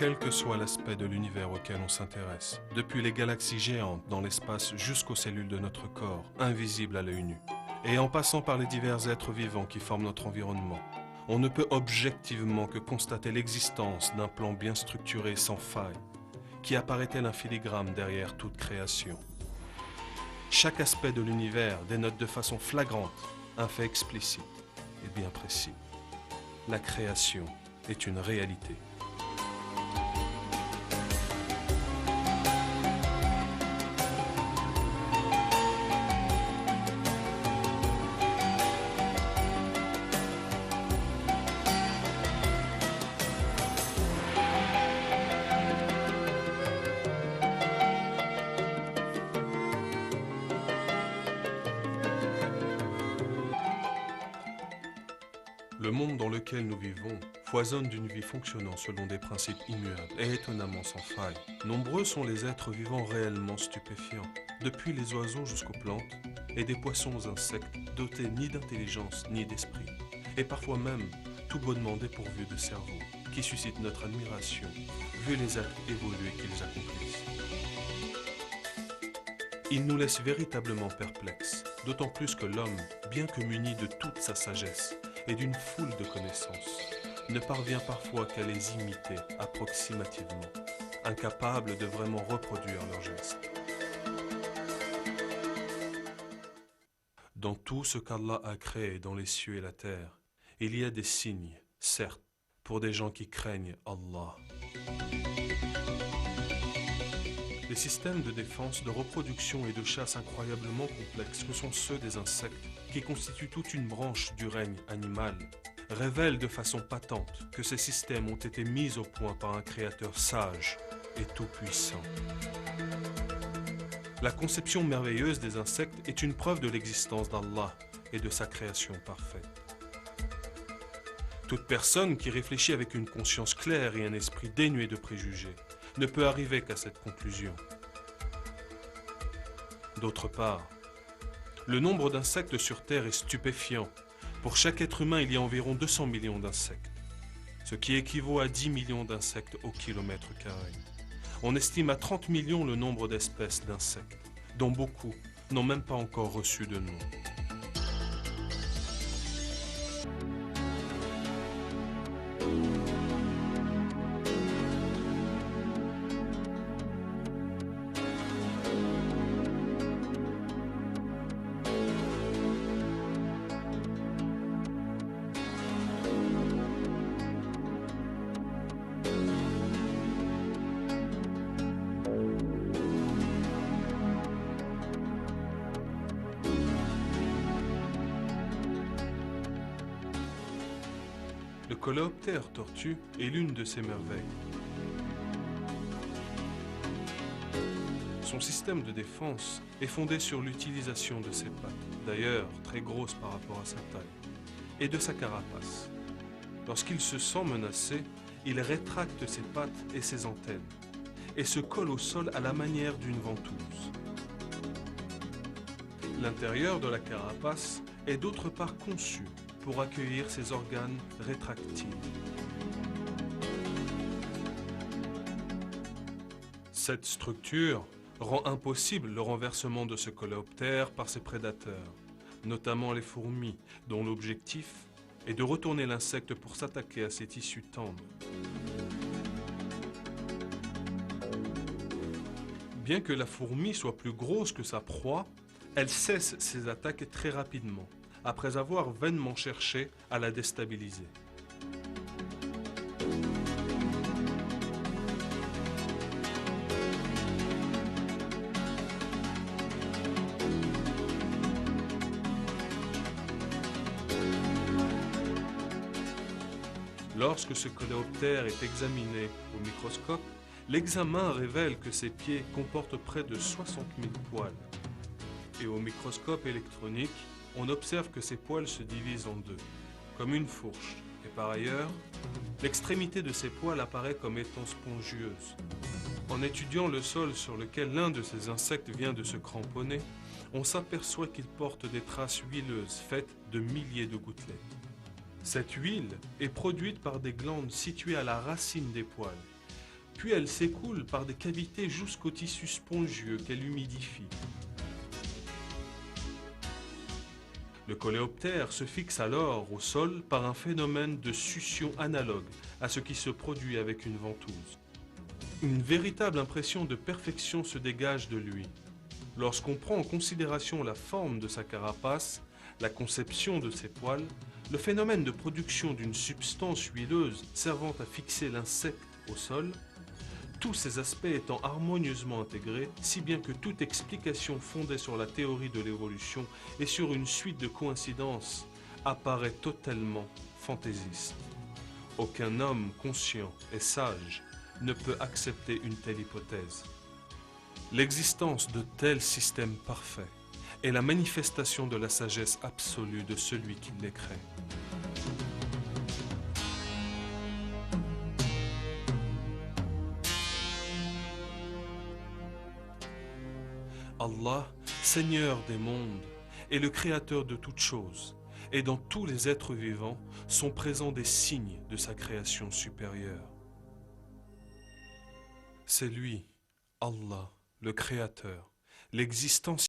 Quel que soit l'aspect de l'univers auquel on s'intéresse, depuis les galaxies géantes dans l'espace jusqu'aux cellules de notre corps, invisibles à l'œil nu, et en passant par les divers êtres vivants qui forment notre environnement, on ne peut objectivement que constater l'existence d'un plan bien structuré sans faille, qui apparaît tel un filigrane derrière toute création. Chaque aspect de l'univers dénote de façon flagrante un fait explicite et bien précis. La création est une réalité. Le monde dans lequel nous vivons foisonne d'une vie fonctionnant selon des principes immuables et étonnamment sans faille. Nombreux sont les êtres vivants réellement stupéfiants, depuis les oiseaux jusqu'aux plantes, et des poissons aux insectes dotés ni d'intelligence ni d'esprit, et parfois même tout bonnement dépourvus de cerveau, qui suscitent notre admiration, vu les actes évolués qu'ils accomplissent. Ils nous laissent véritablement perplexes, d'autant plus que l'homme, bien que muni de toute sa sagesse, et d'une foule de connaissances, ne parvient parfois qu'à les imiter approximativement, incapable de vraiment reproduire leurs gestes. Dans tout ce qu'Allah a créé dans les cieux et la terre, il y a des signes, certes, pour des gens qui craignent Allah. Les systèmes de défense, de reproduction et de chasse incroyablement complexes que sont ceux des insectes, qui constituent toute une branche du règne animal, révèlent de façon patente que ces systèmes ont été mis au point par un créateur sage et tout-puissant. La conception merveilleuse des insectes est une preuve de l'existence d'Allah et de sa création parfaite. Toute personne qui réfléchit avec une conscience claire et un esprit dénué de préjugés ne peut arriver qu'à cette conclusion. D'autre part, le nombre d'insectes sur Terre est stupéfiant. Pour chaque être humain, il y a environ 200 millions d'insectes, ce qui équivaut à 10 millions d'insectes au kilomètre carré. On estime à 30 millions le nombre d'espèces d'insectes, dont beaucoup n'ont même pas encore reçu de nom. Le coléoptère tortue est l'une de ces merveilles. Son système de défense est fondé sur l'utilisation de ses pattes, d'ailleurs très grosses par rapport à sa taille, et de sa carapace. Lorsqu'il se sent menacé, il rétracte ses pattes et ses antennes, et se colle au sol à la manière d'une ventouse. L'intérieur de la carapace est d'autre part conçu pour accueillir ses organes rétractiles. Cette structure rend impossible le renversement de ce coléoptère par ses prédateurs, notamment les fourmis, dont l'objectif est de retourner l'insecte pour s'attaquer à ses tissus tendres. Bien que la fourmi soit plus grosse que sa proie, elle cesse ses attaques très rapidement, après avoir vainement cherché à la déstabiliser. Lorsque ce coléoptère est examiné au microscope, l'examen révèle que ses pieds comportent près de 60 000 poils. Et au microscope électronique, on observe que ces poils se divisent en deux, comme une fourche. Et par ailleurs, l'extrémité de ces poils apparaît comme étant spongieuse. En étudiant le sol sur lequel l'un de ces insectes vient de se cramponner, on s'aperçoit qu'il porte des traces huileuses faites de milliers de gouttelettes. Cette huile est produite par des glandes situées à la racine des poils, puis elle s'écoule par des cavités jusqu'au tissu spongieux qu'elle humidifie. Le coléoptère se fixe alors au sol par un phénomène de succion analogue à ce qui se produit avec une ventouse. Une véritable impression de perfection se dégage de lui. Lorsqu'on prend en considération la forme de sa carapace, la conception de ses poils, le phénomène de production d'une substance huileuse servant à fixer l'insecte au sol, tous ces aspects étant harmonieusement intégrés, si bien que toute explication fondée sur la théorie de l'évolution et sur une suite de coïncidences apparaît totalement fantaisiste. Aucun homme conscient et sage ne peut accepter une telle hypothèse. L'existence de tels systèmes parfaits est la manifestation de la sagesse absolue de celui qui les crée. Allah, Seigneur des mondes, est le créateur de toutes choses, et dans tous les êtres vivants sont présents des signes de sa création supérieure. C'est lui, Allah, le Créateur, l'existence